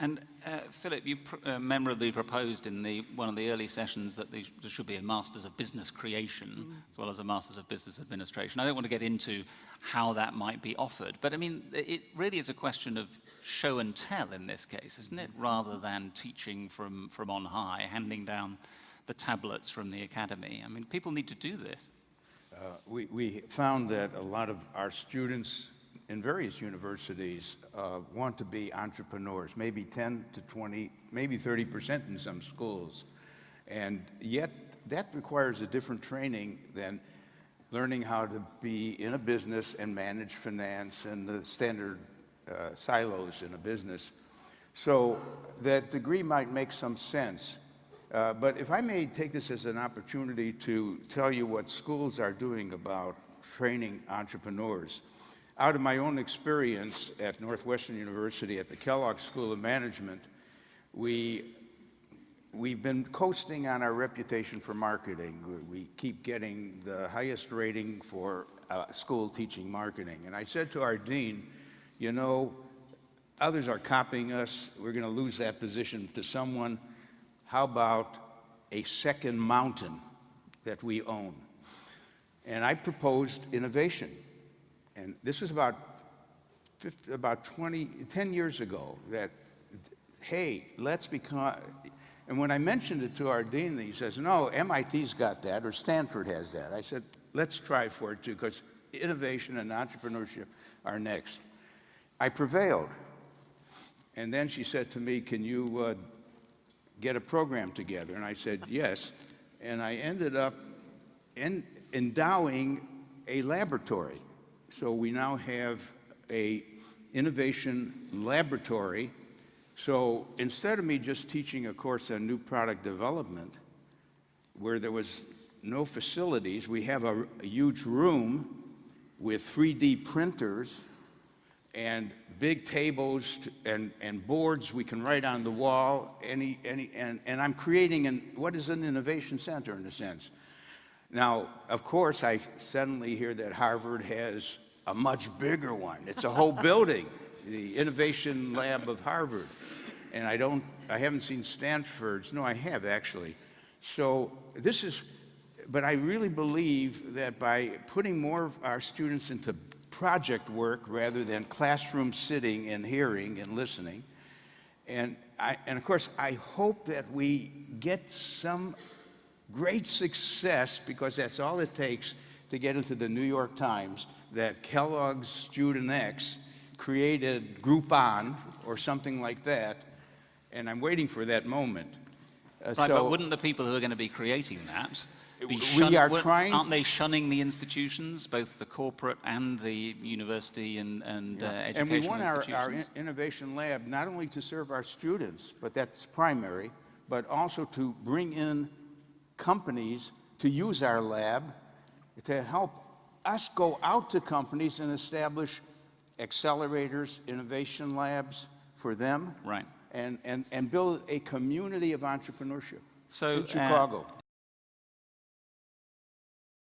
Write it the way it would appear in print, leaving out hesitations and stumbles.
And Philip, you memorably proposed in one of the early sessions that there should be a Masters of Business Creation as well as a Masters of Business Administration. I don't want to get into how that might be offered, but I mean, it really is a question of show and tell in this case, isn't it? Rather than teaching from on high, handing down the tablets from the academy. I mean, people need to do this. We found that a lot of our students in various universities want to be entrepreneurs, maybe 10 to 20, maybe 30% in some schools. And yet that requires a different training than learning how to be in a business and manage finance and the standard silos in a business. So that degree might make some sense. But if I may take this as an opportunity to tell you what schools are doing about training entrepreneurs. Out of my own experience at Northwestern University at the Kellogg School of Management, we've been coasting on our reputation for marketing. We keep getting the highest rating for school teaching marketing. And I said to our dean, you know, others are copying us. We're going to lose that position to someone. How about a second mountain that we own? And I proposed innovation. And this was about 10 years ago that, hey, let's become, and when I mentioned it to our dean, he says, no, MIT's got that, or Stanford has that. I said, let's try for it too, because innovation and entrepreneurship are next. I prevailed. And then she said to me, can you get a program together? And I said, yes. And I ended up endowing a laboratory. So we now have a innovation laboratory. So instead of me just teaching a course on new product development, where there was no facilities, we have a huge room with 3D printers and big tables and boards we can write on the wall. And I'm creating what is an innovation center in a sense. Now, of course, I suddenly hear that Harvard has a much bigger one. It's a whole building, the Innovation Lab of Harvard. And I haven't seen Stanford's. No, I have actually. So this is, but I really believe that by putting more of our students into project work rather than classroom sitting and hearing and listening, and of course, I hope that we get some great success, because that's all it takes to get into the New York Times, that Kellogg's Student X created Groupon or something like that, and I'm waiting for that moment. Right, but wouldn't the people who are going to be creating that aren't they shunning the institutions, both the corporate and the university and educational and we want institutions? our innovation lab not only to serve our students, but that's primary, but also to bring in companies to use our lab to help us go out to companies and establish accelerators, innovation labs for them, right, and build a community of entrepreneurship in Chicago.